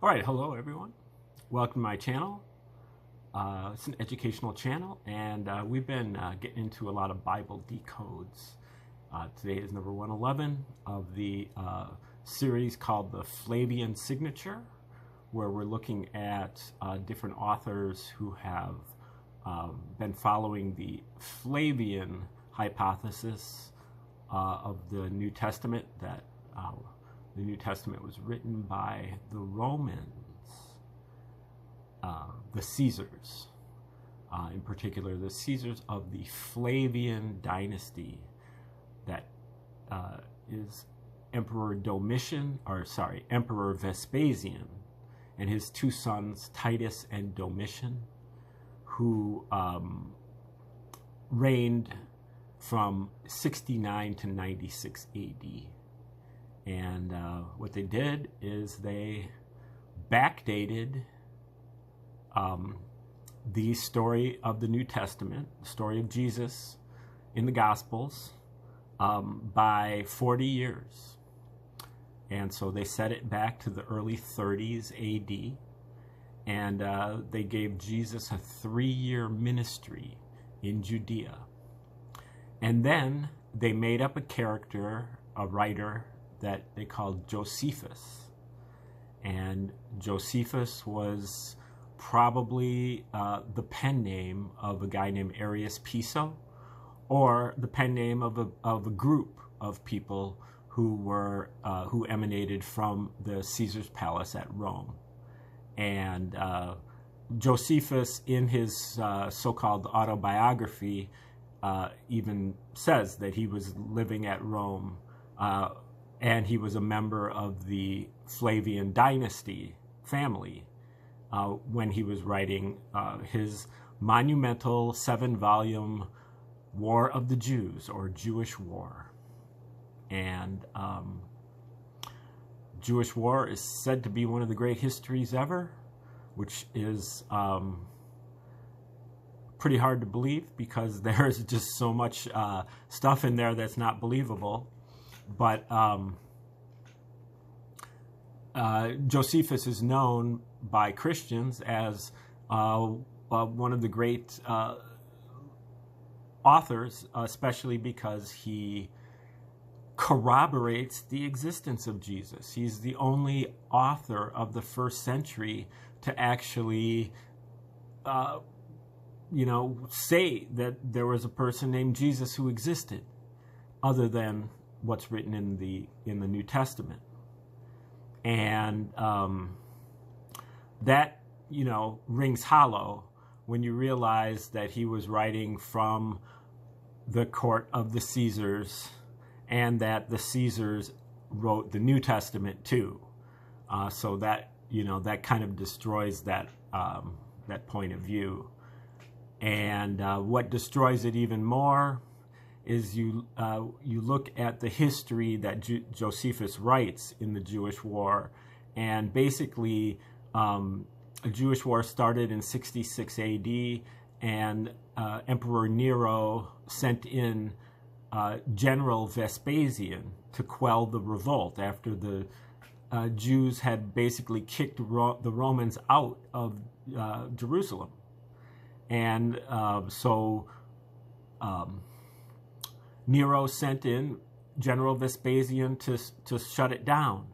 All right, hello everyone. Welcome to my channel. It's an educational channel, and we've been getting into a lot of Bible decodes. Today is number 111 of the series called the Flavian Signature, where we're looking at different authors who have been following the Flavian hypothesis of the New Testament, that the New Testament was written by the Romans, the Caesars, in particular the Caesars of the Flavian dynasty, that is Emperor Vespasian and his two sons Titus and Domitian, who reigned from 69 to 96 AD. And what they did is they backdated the story of the New Testament, the story of Jesus in the Gospels, by 40 years. And so they set it back to the early 30s AD, and they gave Jesus a 3-year ministry in Judea. And then they made up a character, a writer, that they called Josephus. And Josephus was probably the pen name of a guy named Arius Piso, or the pen name of a group of people who emanated from the Caesar's palace at Rome. And Josephus, in his so-called autobiography, even says that he was living at Rome, and he was a member of the Flavian dynasty family when he was writing his monumental 7-volume War of the Jews, or Jewish War. And Jewish War is said to be one of the great histories ever, which is pretty hard to believe, because there's just so much stuff in there that's not believable. But Josephus is known by Christians as one of the great authors, especially because he corroborates the existence of Jesus. He's the only author of the first century to actually say that there was a person named Jesus who existed, other than what's written in the New Testament. And that rings hollow when you realize that he was writing from the court of the Caesars, and that the Caesars wrote the New Testament too. So that that kind of destroys that that point of view. And what destroys it even more is you look at the history that Josephus writes in the Jewish War, and basically a Jewish war started in 66 AD, and Emperor Nero sent in General Vespasian to quell the revolt after the Jews had basically kicked the Romans out of Jerusalem. And so Nero sent in General Vespasian to shut it down.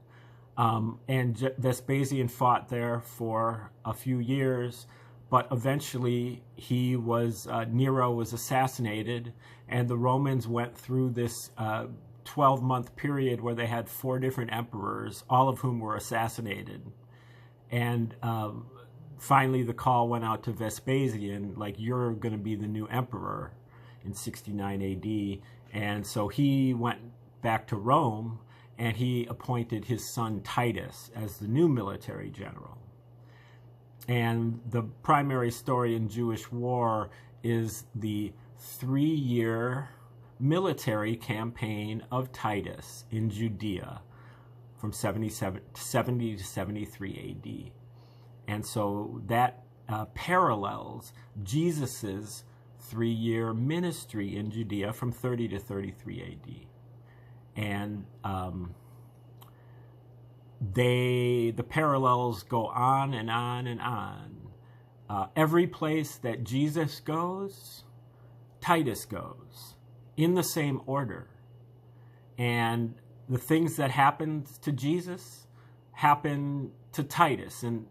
And Vespasian fought there for a few years, but eventually Nero was assassinated, and the Romans went through this 12-month period where they had 4 different emperors, all of whom were assassinated. And finally the call went out to Vespasian, like, you're going to be the new emperor in 69 AD. And so he went back to Rome, and he appointed his son Titus as the new military general. And the primary story in Jewish War is the 3-year military campaign of Titus in Judea from 70 to 73 AD. And so that parallels Jesus's 3-year ministry in Judea from 30 to 33 AD. And the parallels go on and on and on. Every place that Jesus goes, Titus goes, in the same order. And the things that happened to Jesus happen to Titus, and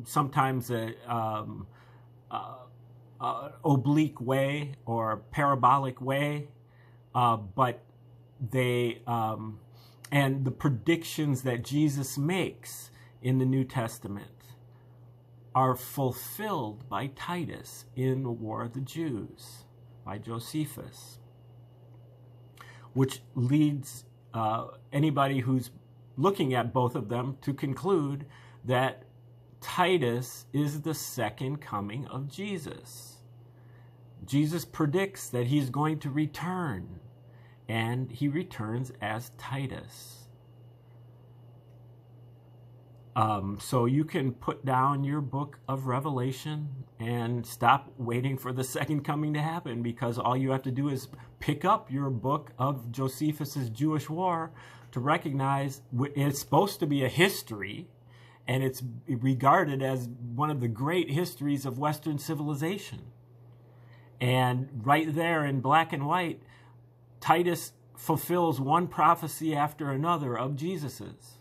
sometimes oblique way or parabolic way, but they and the predictions that Jesus makes in the New Testament are fulfilled by Titus in the War of the Jews, by Josephus, which leads anybody who's looking at both of them to conclude that Titus is the second coming of Jesus. Jesus predicts that he's going to return, and he returns as Titus. So you can put down your book of Revelation and stop waiting for the second coming to happen, because all you have to do is pick up your book of Josephus's Jewish War to recognize it's supposed to be a history, and it's regarded as one of the great histories of Western civilization. And right there in black and white, Titus fulfills one prophecy after another of Jesus's.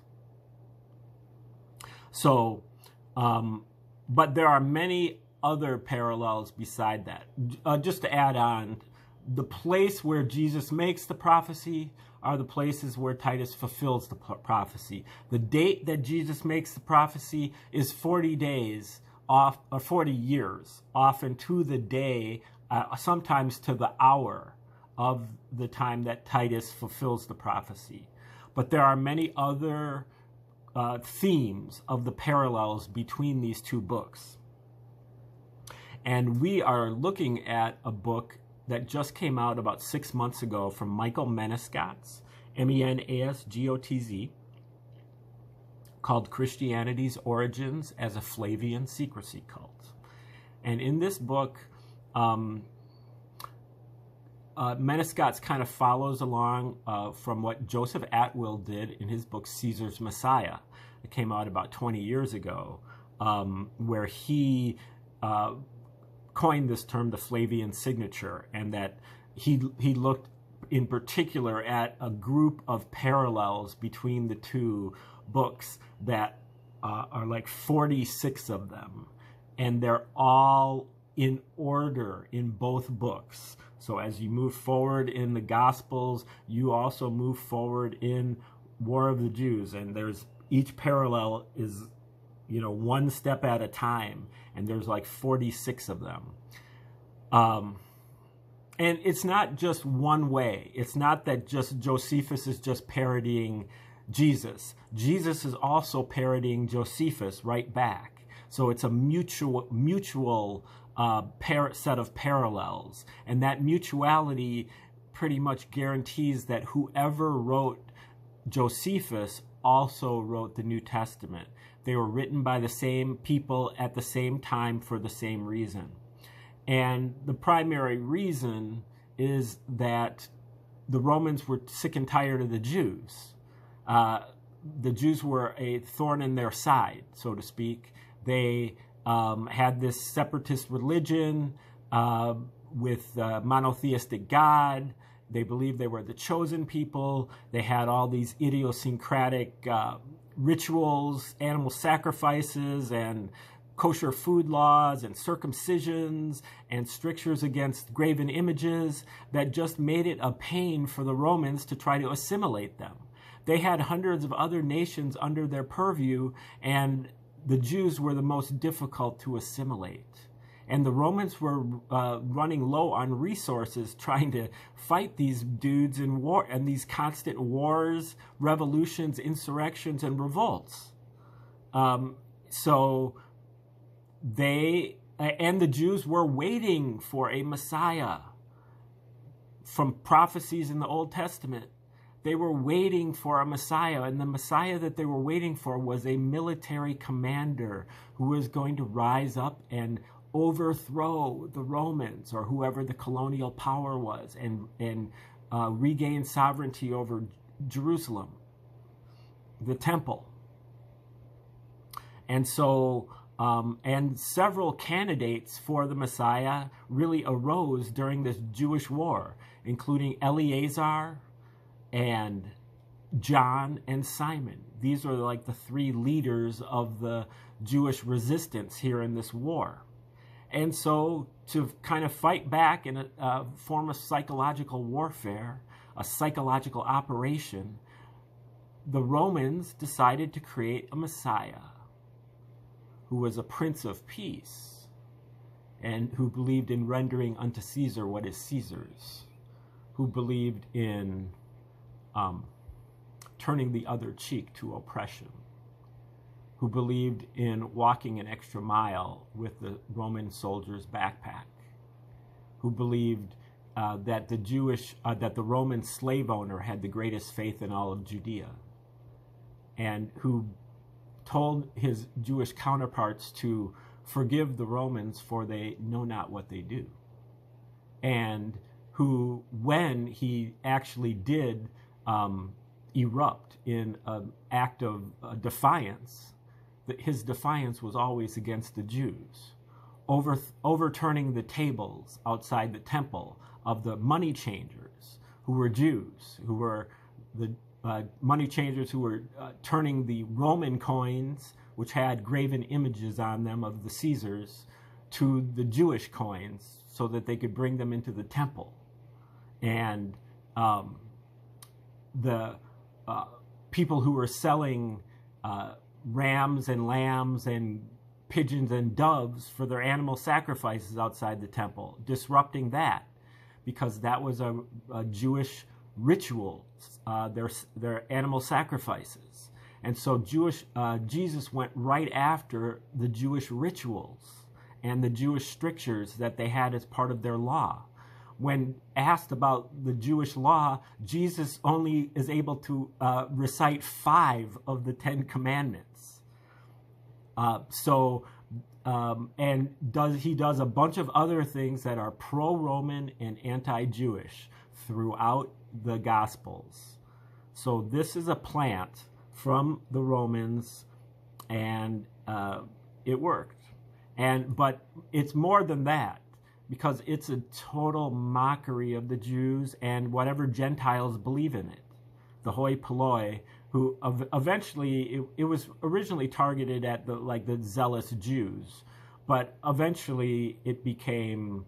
So, but there are many other parallels beside that. Just to add on, the place where Jesus makes the prophecy are the places where Titus fulfills the prophecy. The date that Jesus makes the prophecy is 40 days off, or 40 years, often to the day, sometimes to the hour of the time that Titus fulfills the prophecy. But there are many other themes of the parallels between these two books. And we are looking at a book that just came out about 6 months ago from Michael Menescotz, Menasgotz, called Christianity's Origins as a Flavian Secrecy Cult. And in this book, Menescotz kind of follows along from what Joseph Atwill did in his book Caesar's Messiah. It came out about 20 years ago, where he coined this term, the Flavian signature, and that he looked in particular at a group of parallels between the two books that are like 46 of them, and they're all in order in both books. So as you move forward in the Gospels, you also move forward in War of the Jews, and there's each parallel is, you know, one step at a time, and there's like 46 of them. And it's not just one way. It's not that just Josephus is just parodying Jesus. Jesus is also parodying Josephus right back. So it's a mutual set of parallels, and that mutuality pretty much guarantees that whoever wrote Josephus also wrote the New Testament. They were written by the same people at the same time for the same reason. And the primary reason is that the Romans were sick and tired of the Jews. The Jews were a thorn in their side, so to speak. They had this separatist religion with monotheistic God. They believed they were the chosen people. They had all these idiosyncratic rituals, animal sacrifices, and kosher food laws, and circumcisions, and strictures against graven images that just made it a pain for the Romans to try to assimilate them. They had hundreds of other nations under their purview, and the Jews were the most difficult to assimilate. And the Romans were running low on resources, trying to fight these dudes in war, and these constant wars, revolutions, insurrections, and revolts. So they and the Jews were waiting for a Messiah. From prophecies in the Old Testament, they were waiting for a Messiah, and the Messiah that they were waiting for was a military commander who was going to rise up and overthrow the Romans or whoever the colonial power was, and regain sovereignty over Jerusalem, the temple. And so, and several candidates for the Messiah really arose during this Jewish war, including Eleazar and John and Simon. These are like the three leaders of the Jewish resistance here in this war. And so to kind of fight back in a form of psychological warfare, a psychological operation, the Romans decided to create a Messiah who was a Prince of Peace and who believed in rendering unto Caesar what is Caesar's, who believed in turning the other cheek to oppression, who believed in walking an extra mile with the Roman soldier's backpack, who believed that the Roman slave owner had the greatest faith in all of Judea, and who told his Jewish counterparts to forgive the Romans, for they know not what they do. And who, when he actually did erupt in an act of defiance, that his defiance was always against the Jews, overturning the tables outside the temple of the money changers who were Jews, who were the money changers who were turning the Roman coins, which had graven images on them of the Caesars, to the Jewish coins so that they could bring them into the temple. And the people who were selling rams and lambs and pigeons and doves for their animal sacrifices outside the temple, disrupting that, because that was a Jewish ritual, their animal sacrifices. And so Jesus went right after the Jewish rituals and the Jewish strictures that they had as part of their law. When asked about the Jewish law, Jesus only is able to recite 5 of the 10 commandments. And he does a bunch of other things that are pro-Roman and anti-Jewish throughout the Gospels. So this is a plant from the Romans, and it worked. But it's more than that, because it's a total mockery of the Jews and whatever Gentiles believe in it. The hoi polloi, who eventually, it was originally targeted at the zealous Jews, but eventually it became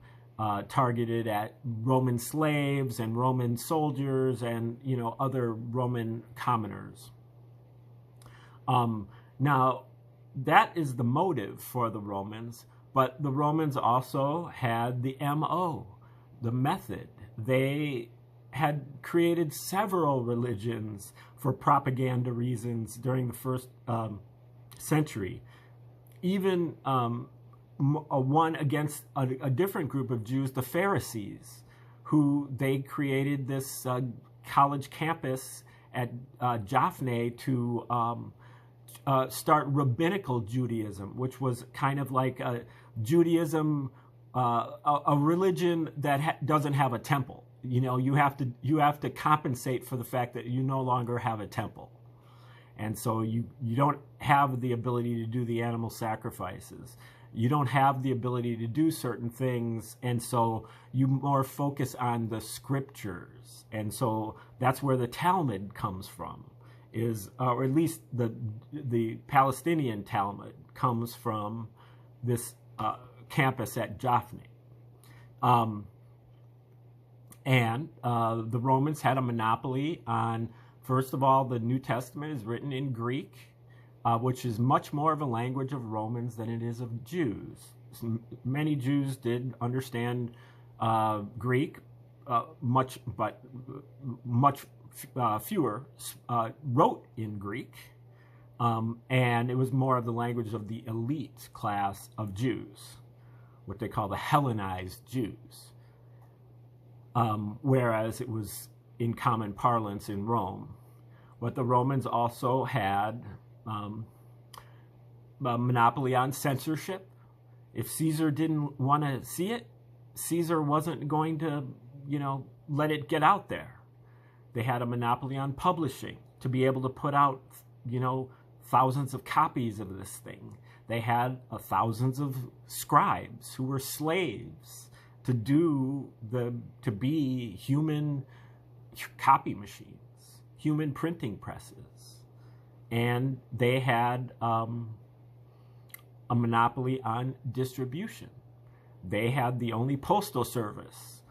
targeted at Roman slaves and Roman soldiers and other Roman commoners. Now, that is the motive for the Romans, but the Romans also had the MO, the method. They had created several religions for propaganda reasons during the first century. Even one against a different group of Jews, the Pharisees, who they created this college campus at Jaffa to start rabbinical Judaism, which was kind of like a Judaism, a religion that doesn't have a temple. You have to compensate for the fact that you no longer have a temple. And so you don't have the ability to do the animal sacrifices. You don't have the ability to do certain things, and so you more focus on the scriptures. And so that's where the Talmud comes from, or at least the Palestinian Talmud comes from this campus at Jaffa. And the Romans had a monopoly on, first of all, the New Testament is written in Greek, which is much more of a language of Romans than it is of Jews. Many Jews did understand Greek, much fewer wrote in Greek, and it was more of the language of the elite class of Jews, what they call the Hellenized Jews, whereas it was in common parlance in Rome. But the Romans also had a monopoly on censorship. If Caesar didn't want to see it, Caesar wasn't going to, let it get out there. They had a monopoly on publishing, to be able to put out, thousands of copies of this thing. They had thousands of scribes who were slaves to be human copy machines, human printing presses. And they had a monopoly on distribution. They had the only postal service.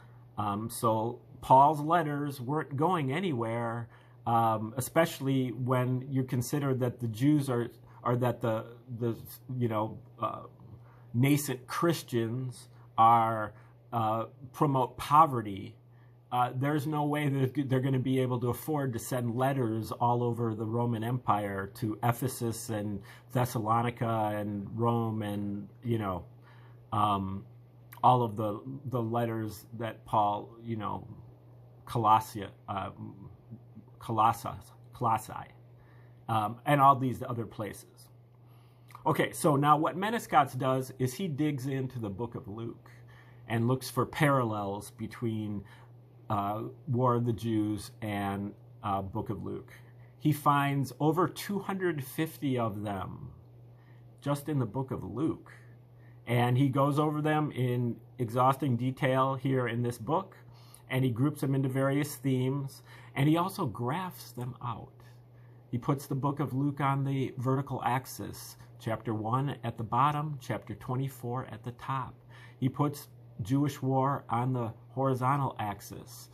So Paul's letters weren't going anywhere, especially when you consider that the Jews are that the nascent Christians are promote poverty. There's no way that they're going to be able to afford to send letters all over the Roman Empire to Ephesus and Thessalonica and Rome and all of the letters that Paul, Colossae, and all these other places. Okay, so now what Menescats does is he digs into the book of Luke and looks for parallels between War of the Jews and book of Luke. He finds over 250 of them just in the book of Luke. And he goes over them in exhausting detail here in this book, and he groups them into various themes, and he also graphs them out. He puts the book of Luke on the vertical axis, chapter 1 at the bottom, chapter 24 at the top. He puts Jewish war on the horizontal axis,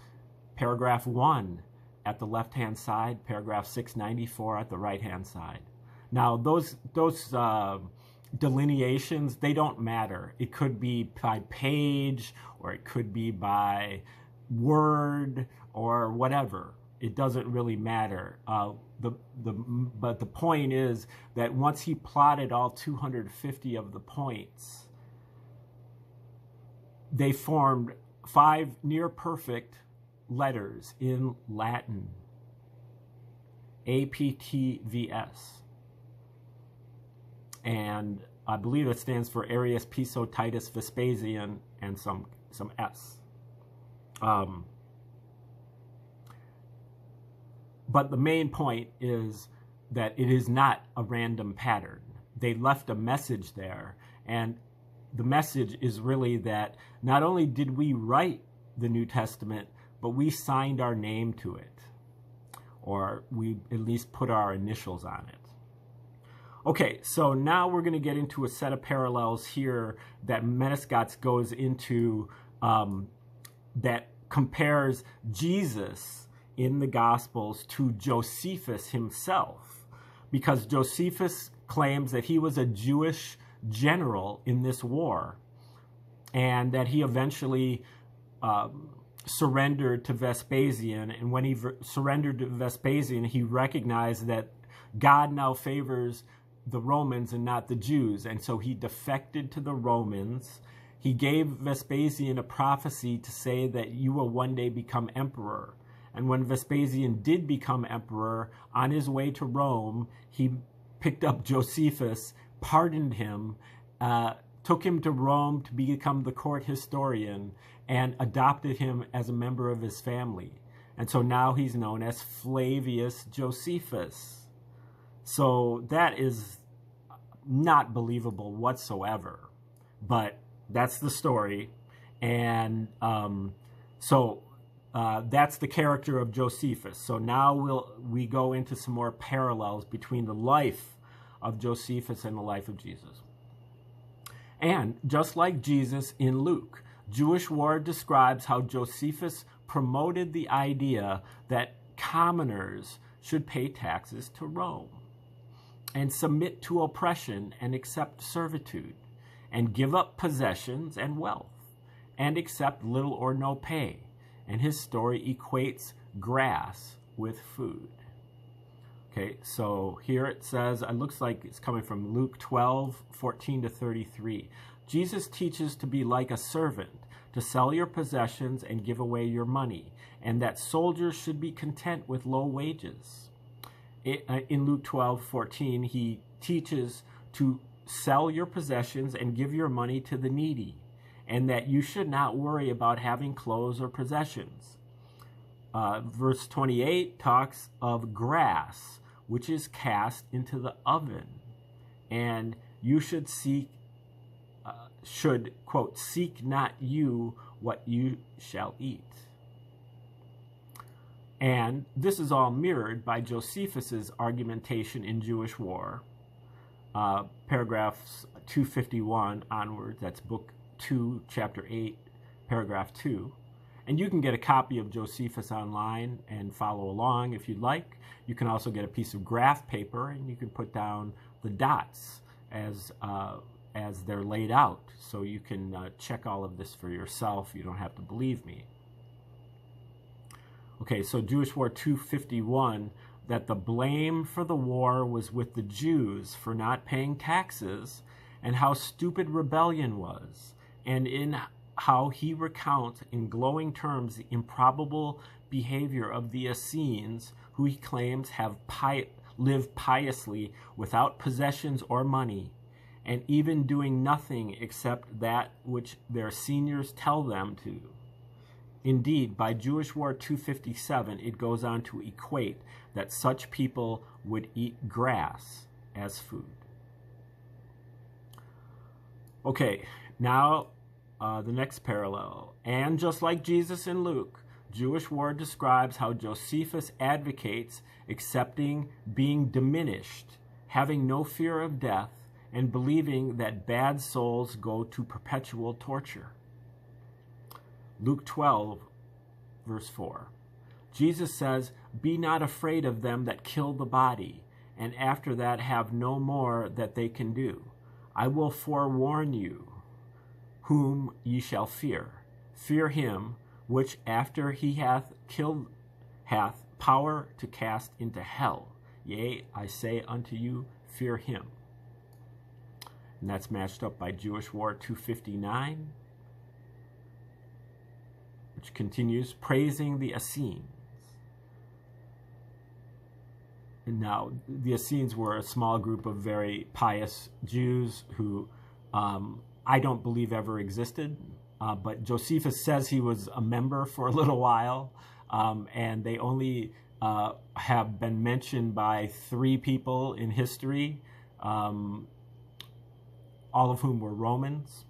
paragraph 1 at the left-hand side, paragraph 694 at the right-hand side. Now, those delineations, they don't matter. It could be by page, or it could be by word, or whatever. It doesn't really matter. But the point is that once he plotted all 250 of the points, they formed 5 near-perfect letters in Latin. APTVS. And I believe it stands for Arius, Piso, Titus, Vespasian, and some S. But the main point is that it is not a random pattern. They left a message there, and the message is really that not only did we write the New Testament, but we signed our name to it, or we at least put our initials on it. Okay, so now we're going to get into a set of parallels here that Menescats goes into that compares Jesus in the Gospels to Josephus himself, because Josephus claims that he was a Jewish general in this war, and that he eventually surrendered to Vespasian. And when he surrendered to Vespasian, he recognized that God now favors the Romans and not the Jews, and so he defected to the Romans. He gave Vespasian a prophecy to say that you will one day become emperor. And when Vespasian did become emperor, on his way to Rome, he picked up Josephus, pardoned him, took him to Rome to become the court historian, and adopted him as a member of his family. And so now he's known as Flavius Josephus. So that is not believable whatsoever, but that's the story. And that's the character of Josephus. So now we go into some more parallels between the life of Josephus and the life of Jesus. And just like Jesus in Luke, Jewish war describes how Josephus promoted the idea that commoners should pay taxes to Rome and submit to oppression and accept servitude and give up possessions and wealth and accept little or no pay. And his story equates grass with food. Okay, so here it says, it looks like it's coming from Luke 12:14-33. Jesus teaches to be like a servant, to sell your possessions and give away your money, and that soldiers should be content with low wages. In Luke 12:14, he teaches to sell your possessions and give your money to the needy, and that you should not worry about having clothes or possessions. Verse 28 talks of grass, which is cast into the oven, and you should quote, seek not you what you shall eat. And this is all mirrored by Josephus's argumentation in Jewish War, paragraphs 251 onwards. That's book 2, chapter 8, paragraph 2. And you can get a copy of Josephus online and follow along if you'd like. You can also get a piece of graph paper, and you can put down the dots as they're laid out, so you can check all of this for yourself. You don't have to believe me. Okay, so Jewish War 251, that the blame for the war was with the Jews for not paying taxes, and how stupid rebellion was, and in how he recounts in glowing terms the improbable behavior of the Essenes, who he claims have lived piously without possessions or money, and even doing nothing except that which their seniors tell them to. Indeed, by Jewish War 257, it goes on to equate that such people would eat grass as food. Okay, now the next parallel. And just like Jesus in Luke, Jewish War describes how Josephus advocates accepting being diminished, having no fear of death, and believing that bad souls go to perpetual torture. Luke 12, verse 4. Jesus says, "Be not afraid of them that kill the body, and after that have no more that they can do. I will forewarn you whom ye shall fear. Fear him which after he hath killed hath power to cast into hell. Yea, I say unto you, fear him." And that's matched up by Jewish War 259, which continues, praising the Essenes. And now, the Essenes were a small group of very pious Jews who I don't believe ever existed, but Josephus says he was a member for a little while, and they only have been mentioned by 3 people in history, all of whom were Romans,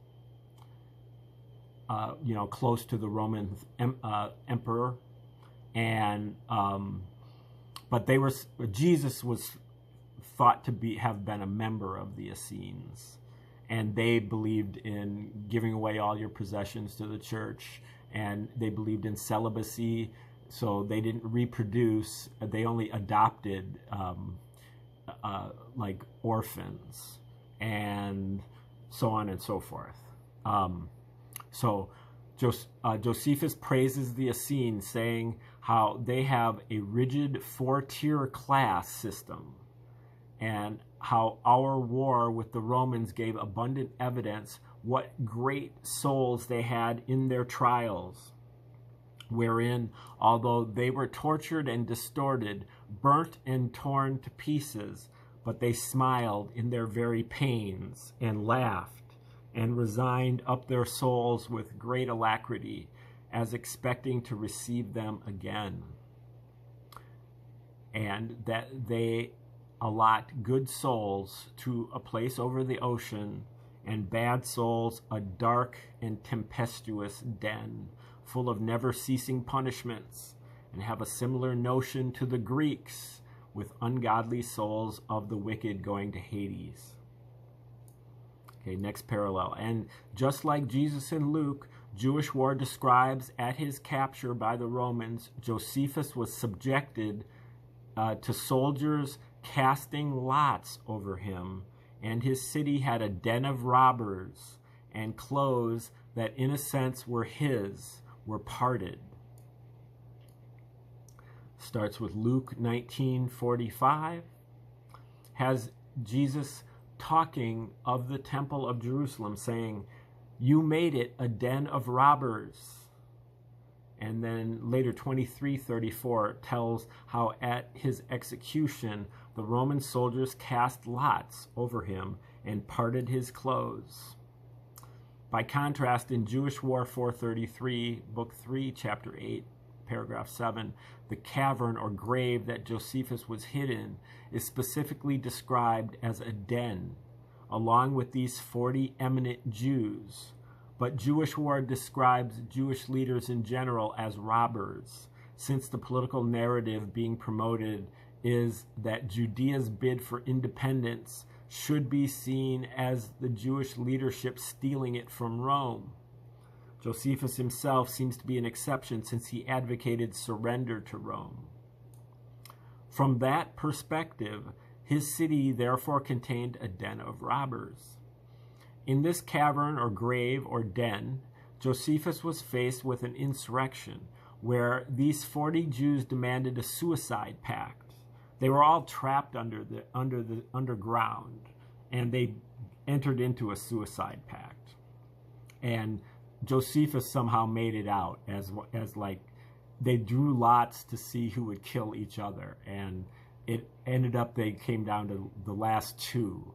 close to the Roman emperor, and but Jesus was thought to have been a member of the Essenes, and they believed in giving away all your possessions to the church, and they believed in celibacy, so they didn't reproduce. They only adopted like orphans, and so on and so forth. So Josephus praises the Essenes, saying how they have a rigid 4-tier class system, and how our war with the Romans gave abundant evidence what great souls they had in their trials, wherein, although they were tortured and distorted, burnt and torn to pieces, but they smiled in their very pains, and laughed, and resigned up their souls with great alacrity, as expecting to receive them again. And that they allot good souls to a place over the ocean, and bad souls a dark and tempestuous den, full of never-ceasing punishments, and have a similar notion to the Greeks, with ungodly souls of the wicked going to Hades. Okay, next parallel. And just like Jesus in Luke, Jewish War describes at his capture by the Romans, Josephus was subjected to soldiers casting lots over him, and his city had a den of robbers, and clothes that in a sense were his were parted. Starts with Luke 19:45. Has Jesus talking of the temple of Jerusalem, saying, "You made it a den of robbers." And then later 23:34 tells how at his execution the Roman soldiers cast lots over him and parted his clothes. By contrast, in Jewish War 433, book 3, chapter 8, paragraph 7, the cavern or grave that Josephus was hid in is specifically described as a den, along with these 40 eminent Jews. But Jewish War describes Jewish leaders in general as robbers, since the political narrative being promoted is that Judea's bid for independence should be seen as the Jewish leadership stealing it from Rome. Josephus himself seems to be an exception since he advocated surrender to Rome. From that perspective, his city therefore contained a den of robbers. In this cavern or grave or den, Josephus was faced with an insurrection where these 40 Jews demanded a suicide pact. They were all trapped under the underground, and they entered into a suicide pact. And Josephus somehow made it out as like they drew lots to see who would kill each other, and it ended up they came down to the last two,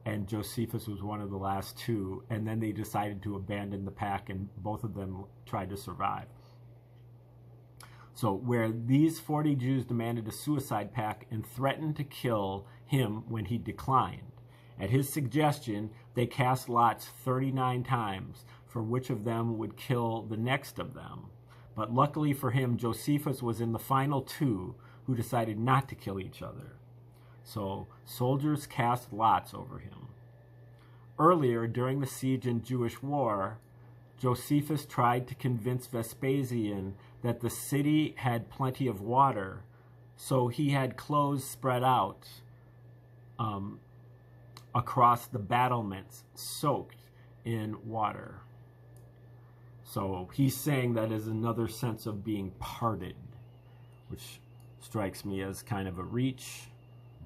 and Josephus was one of the last two, and then they decided to abandon the pack, and both of them tried to survive. So where these 40 Jews demanded a suicide pact and threatened to kill him when he declined. At his suggestion, they cast lots 39 times for which of them would kill the next of them. But luckily for him, Josephus was in the final two who decided not to kill each other. So soldiers cast lots over him. Earlier, during the siege and Jewish war, Josephus tried to convince Vespasian that the city had plenty of water, so he had clothes spread out across the battlements, soaked in water. So he's saying that is another sense of being parted, which strikes me as kind of a reach,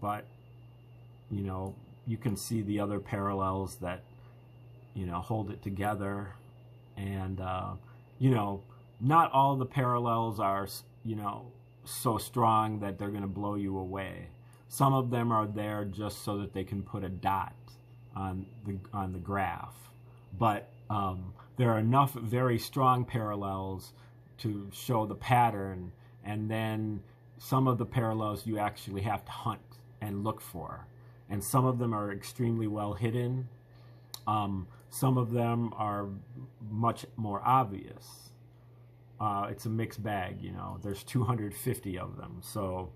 but, you know, you can see the other parallels that, you know, hold it together. And, you know, not all the parallels are, you know, so strong that they're going to blow you away. Some of them are there just so that they can put a dot on the graph. But there are enough very strong parallels to show the pattern, and then some of the parallels you actually have to hunt and look for. And some of them are extremely well hidden. Some of them are much more obvious. It's a mixed bag, you know. There's 250 of them, so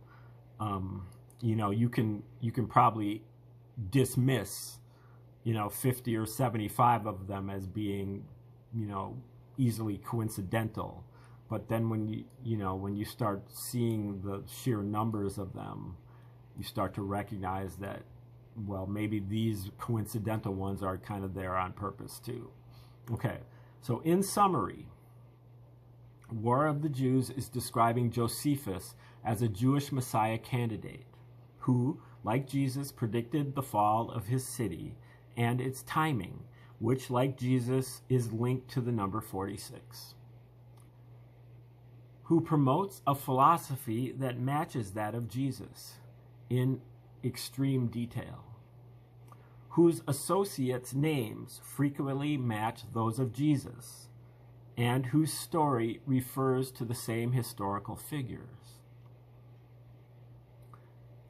you know, you can probably dismiss, you know, 50 or 75 of them as being, you know, easily coincidental. But then when you start seeing the sheer numbers of them, you start to recognize that, well, maybe these coincidental ones are kind of there on purpose too. Okay, so in summary, War of the Jews is describing Josephus as a Jewish Messiah candidate who, like Jesus, predicted the fall of his city and its timing, which, like Jesus, is linked to the number 46. Who promotes a philosophy that matches that of Jesus in extreme detail, whose associates' names frequently match those of Jesus, and whose story refers to the same historical figures,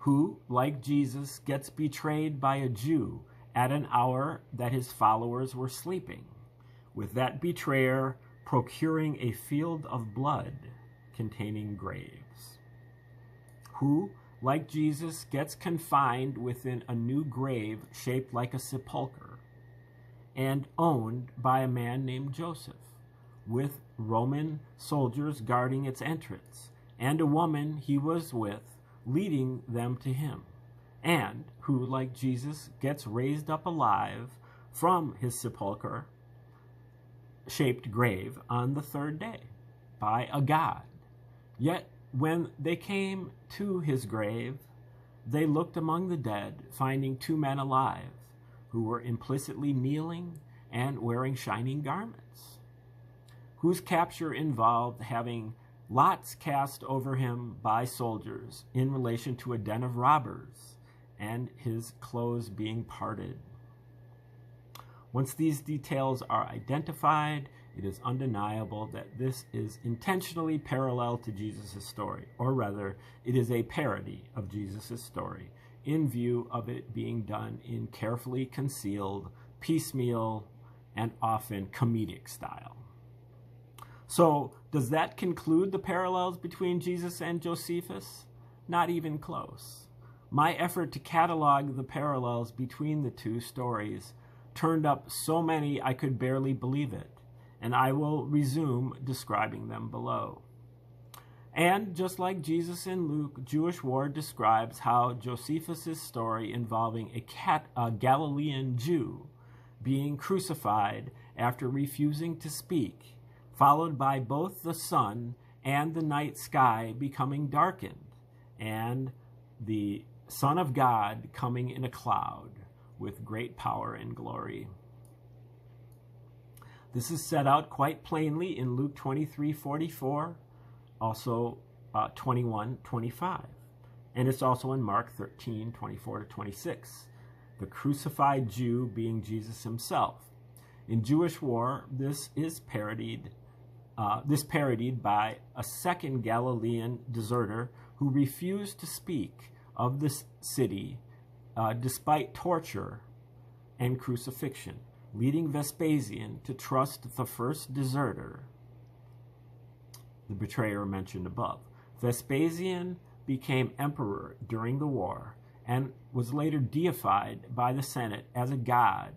who, like Jesus, gets betrayed by a Jew at an hour that his followers were sleeping, with that betrayer procuring a field of blood containing graves, who, like Jesus, gets confined within a new grave shaped like a sepulcher and owned by a man named Joseph, with Roman soldiers guarding its entrance, and a woman he was with leading them to him, and who, like Jesus, gets raised up alive from his sepulcher-shaped grave on the third day by a god. Yet when they came to his grave, they looked among the dead, finding two men alive, who were implicitly kneeling and wearing shining garments, whose capture involved having lots cast over him by soldiers in relation to a den of robbers, and his clothes being parted. Once these details are identified, it is undeniable that this is intentionally parallel to Jesus' story, or rather, it is a parody of Jesus' story, in view of it being done in carefully concealed, piecemeal, and often comedic style. So, does that conclude the parallels between Jesus and Josephus? Not even close. My effort to catalog the parallels between the two stories turned up so many I could barely believe it, and I will resume describing them below. And just like Jesus in Luke, Jewish Ward describes how Josephus' story involving a Galilean Jew being crucified after refusing to speak, followed by both the sun and the night sky becoming darkened, and the Son of God coming in a cloud with great power and glory. This is set out quite plainly in Luke 23:44, also 21:25, and it's also in Mark 13:24-26, the crucified Jew being Jesus himself. In Jewish War, this is parodied by a second Galilean deserter who refused to speak of this city despite torture and crucifixion, leading Vespasian to trust the first deserter, the betrayer mentioned above. Vespasian became emperor during the war and was later deified by the Senate as a god,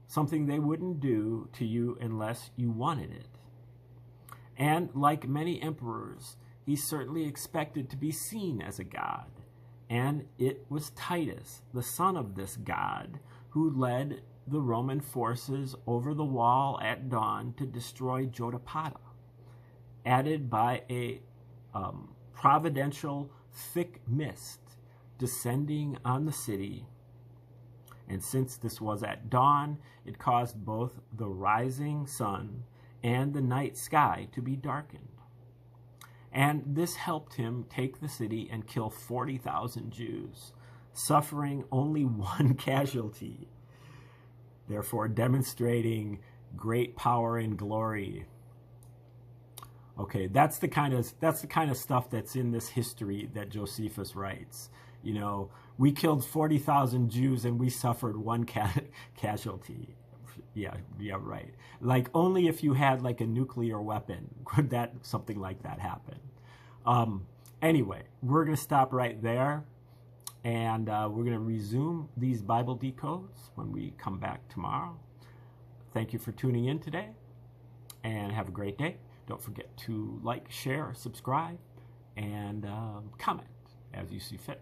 something they wouldn't do to you unless you wanted it. And like many emperors, he certainly expected to be seen as a god. And it was Titus, the son of this god, who led the Roman forces over the wall at dawn to destroy Jotapata, added by a providential thick mist descending on the city. And since this was at dawn, it caused both the rising sun and the night sky to be darkened. And this helped him take the city and kill 40,000 Jews, suffering only one casualty, therefore demonstrating great power and glory. Okay, that's the kind of stuff that's in this history that Josephus writes. You know, we killed 40,000 Jews and we suffered one casualty. Yeah, right. Like, only if you had like a nuclear weapon could something like that happen. Anyway, we're going to stop right there, and we're going to resume these Bible decodes when we come back tomorrow. Thank you for tuning in today, and have a great day. Don't forget to like, share, subscribe, and comment as you see fit.